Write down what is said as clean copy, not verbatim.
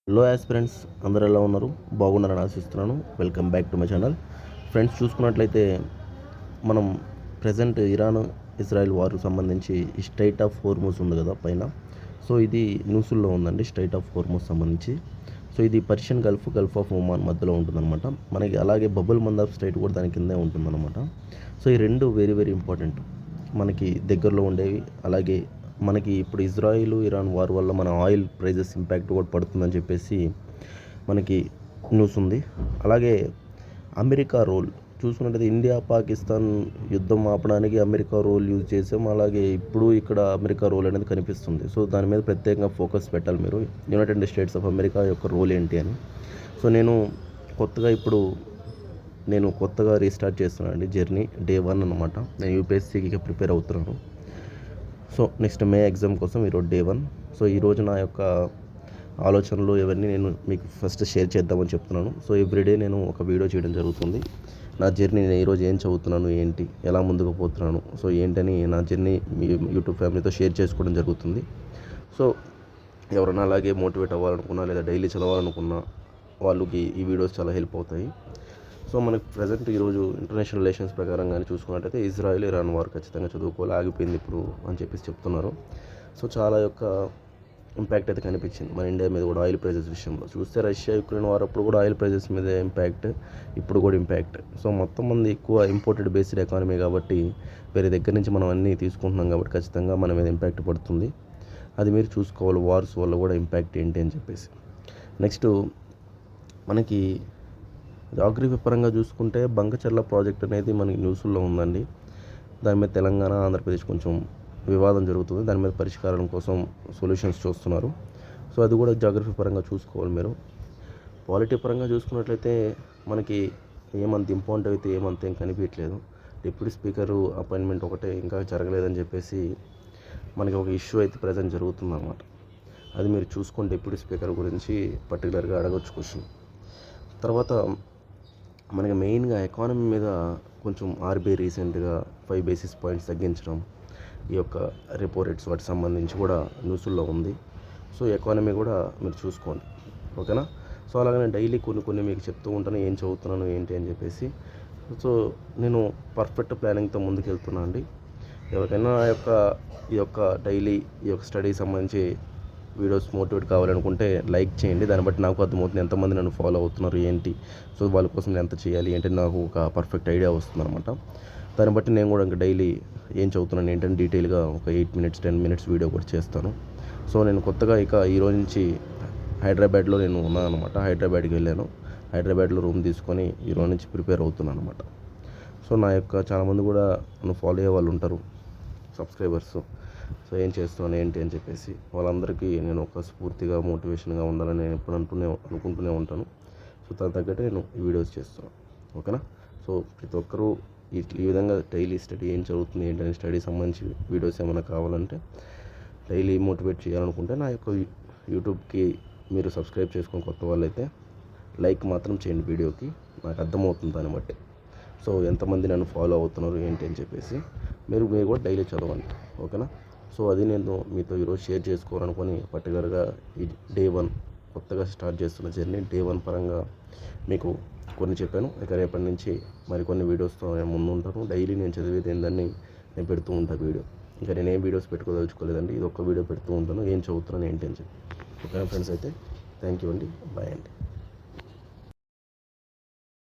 Hello aspirants, అందరూ ఎలా ఉన్నారు? బాగున్నారని ఆశిస్తున్నాను. Welcome back to my channel. Friends, చూసుకున్నట్లయితే మనం ప్రజెంట్ ఇరాన్ ఇజ్రాయెల్ వార్కు సంబంధించి ఈ స్ట్రైట్ ఆఫ్ హోర్ముజ్ ఉంది కదా పైన. సో ఇది న్యూస్లో ఉందండి, స్ట్రైట్ ఆఫ్ హోర్ముజ్ సంబంధించి. సో ఇది పర్షియన్ గల్ఫ్ ఆఫ్ ఒమాన్ మధ్యలో ఉంటుందన్నమాట. మనకి అలాగే బబుల్ మందాబ్ స్ట్రైట్ కూడా దాని కిందే ఉంటుందన్నమాట. సో ఈ రెండు వెరీ వెరీ ఇంపార్టెంట్ మనకి దగ్గరలో ఉండేవి. అలాగే మనకి ఇప్పుడు ఇజ్రాయిల్ ఇరాన్ వార్ వల్ల మన ఆయిల్ ప్రైజెస్ ఇంపాక్ట్ కూడా పడుతుందని చెప్పేసి మనకి న్యూస్ ఉంది. అలాగే అమెరికా రోల్ చూసుకున్నట్లయితే ఇండియా పాకిస్తాన్ యుద్ధం ఆపడానికి అమెరికా రోల్ యూజ్ చేసాం. అలాగే ఇప్పుడు ఇక్కడ అమెరికా రోల్ అనేది కనిపిస్తుంది. సో దాని మీద ప్రత్యేకంగా ఫోకస్ పెట్టాలి మీరు, యునైటెడ్ స్టేట్స్ ఆఫ్ అమెరికా యొక్క రోల్ ఏంటి అని. సో నేను కొత్తగా రీస్టార్ట్ చేస్తున్నాను అండి జర్నీ. డే 1 అనమాట. నేను యూపీఎస్సీకి ప్రిపేర్ అవుతున్నాను. సో నెక్స్ట్ మే ఎగ్జామ్ కోసం ఈరోజు డే 1. సో ఈరోజు నా యొక్క ఆలోచనలు ఇవన్నీ నేను మీకు ఫస్ట్ షేర్ చేద్దామని చెప్తున్నాను. సో ఎవ్రీడే నేను ఒక వీడియో చేయడం జరుగుతుంది. నా జర్నీ, నేను ఈరోజు ఏం చదువుతున్నాను, ఏంటి, ఎలా ముందుకు పోతున్నాను, సో ఏంటని నా జర్నీ మీ యూట్యూబ్ ఫ్యామిలీతో షేర్ చేసుకోవడం జరుగుతుంది. సో ఎవరైనా అలాగే మోటివేట్ అవ్వాలనుకున్నా లేదా డైలీ చదవాలనుకున్నా వాళ్ళకి ఈ వీడియోస్ చాలా హెల్ప్ అవుతాయి. సో మనకు ప్రజెంట్ ఈరోజు ఇంటర్నేషనల్ రిలేషన్స్ ప్రకారం కానీ చూసుకున్నట్టయితే ఇజ్రాయెల్ ఇరాన్ వార్ ఖచ్చితంగా చదువుకోవాలి, ఆగిపోయింది ఇప్పుడు అని చెప్పేసి చెప్తున్నారు. సో చాలా యొక్క ఇంపాక్ట్ అయితే కనిపించింది మన ఇండియా మీద కూడా ఆయిల్ ప్రైజెస్ విషయంలో. చూస్తే రష్యా యుక్రెయిన్ వార్ అప్పుడు కూడా ఆయిల్ ప్రైజెస్ మీద ఇంపాక్ట్, ఇప్పుడు కూడా ఇంపాక్ట్. సో మొత్తం మంది ఎక్కువ ఇంపోర్టెడ్ బేస్డ్ ఎకానమీ కాబట్టి వేరే దగ్గర నుంచి మనం అన్నీ తీసుకుంటున్నాం కాబట్టి ఖచ్చితంగా మన మీద ఇంపాక్ట్ పడుతుంది. అది మీరు చూసుకోవాలి, వార్స్ వల్ల కూడా ఇంపాక్ట్ ఏంటి అని చెప్పేసి. నెక్స్ట్ మనకి జాగ్రఫీ పరంగా చూసుకుంటే బంకచర్ల ప్రాజెక్ట్ అనేది మనకి న్యూస్లో ఉందండి. దాని మీద తెలంగాణ ఆంధ్రప్రదేశ్ కొంచెం వివాదం జరుగుతుంది. దాని మీద పరిష్కారం కోసం సొల్యూషన్స్ చూస్తున్నారు. సో అది కూడా జాగ్రఫీ పరంగా చూసుకోవాలి మీరు. పాలిటీ పరంగా చూసుకున్నట్లయితే మనకి ఏమంత ఇంపార్టెంట్ అయితే ఏం కనిపించట్లేదు. డిప్యూటీ స్పీకరు అపాయింట్మెంట్ ఒకటే ఇంకా జరగలేదని చెప్పేసి మనకి ఒక ఇష్యూ అయితే ప్రజెంట్ జరుగుతుంది అన్నమాట. అది మీరు చూసుకొని డిప్యూటీ స్పీకర్ గురించి పర్టికులర్గా అడగొచ్చు క్వశ్చన్. తర్వాత మనకి మెయిన్గా ఎకానమీ మీద కొంచెం ఆర్బీఐ రీసెంట్గా 5 బేసిస్ పాయింట్స్ తగ్గించడం, ఈ యొక్క రెపో రేట్స్ వాటికి సంబంధించి కూడా న్యూస్లో ఉంది. సో ఎకానమీ కూడా మీరు చూసుకోండి, ఓకేనా. సో అలాగే డైలీ కొన్ని మీకు చెప్తూ ఉంటాను ఏం చదువుతున్నాను ఏంటి అని చెప్పేసి. సో నేను పర్ఫెక్ట్ ప్లానింగ్తో ముందుకు వెళ్తున్నాను అండి. ఎవరికైనా ఈ యొక్క డైలీ ఈ యొక్క స్టడీకి సంబంధించి వీడియోస్ మోటివేట్ కావాలనుకుంటే లైక్ చేయండి. దాన్ని బట్టి నాకు అర్థమవుతుంది ఎంతమంది నన్ను ఫాలో అవుతున్నారు ఏంటి. సో వాళ్ళ కోసం నేను ఎంత చేయాలి ఏంటి నాకు ఒక పర్ఫెక్ట్ ఐడియా వస్తుంది అనమాట. దాన్ని బట్టి నేను కూడా ఇంకా డైలీ ఏం చదువుతున్నాను ఏంటంటే డీటెయిల్గా ఒక 8 మినిట్స్ 10 మినిట్స్ వీడియో కూడా చేస్తాను. సో నేను కొత్తగా ఈ రోజు నుంచి హైదరాబాద్లో నేను ఉన్నాను అనమాట. హైదరాబాద్కి వెళ్ళాను. హైదరాబాద్లో రూమ్ తీసుకొని ఈ రోజు నుంచి ప్రిపేర్ అవుతున్నాను అనమాట. సో నా యొక్క చాలామంది కూడా నన్ను ఫాలో అయ్యే వాళ్ళు ఉంటారు, సబ్స్క్రైబర్స్. సో ఏం చేస్తున్నాను ఏంటి అని చెప్పేసి వాళ్ళందరికీ నేను ఒక స్ఫూర్తిగా మోటివేషన్గా ఉండాలని నేను ఎప్పుడు అనుకుంటూనే ఉంటాను. సో దాని తగ్గట్టు నేను ఈ వీడియోస్ చేస్తున్నాను, ఓకేనా. సో ప్రతి ఒక్కరూ ఈ విధంగా డైలీ స్టడీ ఏం చదువుతుంది ఏంటని స్టడీ సంబంధించి వీడియోస్ ఏమైనా కావాలంటే డైలీ మోటివేట్ చేయాలనుకుంటే నా యొక్క యూట్యూబ్కి మీరు సబ్స్క్రైబ్ చేసుకొని కొత్త వాళ్ళైతే లైక్ మాత్రం చేయండి వీడియోకి, నాకు అర్థమవుతుంది దాన్ని బట్టి. సో ఎంతమంది నన్ను ఫాలో అవుతున్నారు ఏంటి అని చెప్పేసి మీరు కూడా డైలీ చదవండి, ఓకేనా. సో అది నేను మీతో ఈరోజు షేర్ చేసుకోవాలనుకొని పర్టికులర్గా ఈ డే 1 కొత్తగా స్టార్ట్ చేస్తున్న జర్నీ డే 1 పరంగా మీకు కొన్ని చెప్పాను. ఇక రేపటి నుంచి మరికొన్ని వీడియోస్తో నేను ముందు ఉంటాను. డైలీ నేను చదివేది ఏందని నేను పెడుతూ ఉంటాను వీడియో. ఇంకా నేను ఏం వీడియోస్ పెట్టుకోదలుచుకోలేదండి, ఇది ఒక్క వీడియో పెడుతూ ఉంటాను ఏం చదువుతున్నాను ఏంటి అని చెప్పి. ఓకేనా ఫ్రెండ్స్, అయితే థ్యాంక్ యూ అండి, బాయ్ అండి.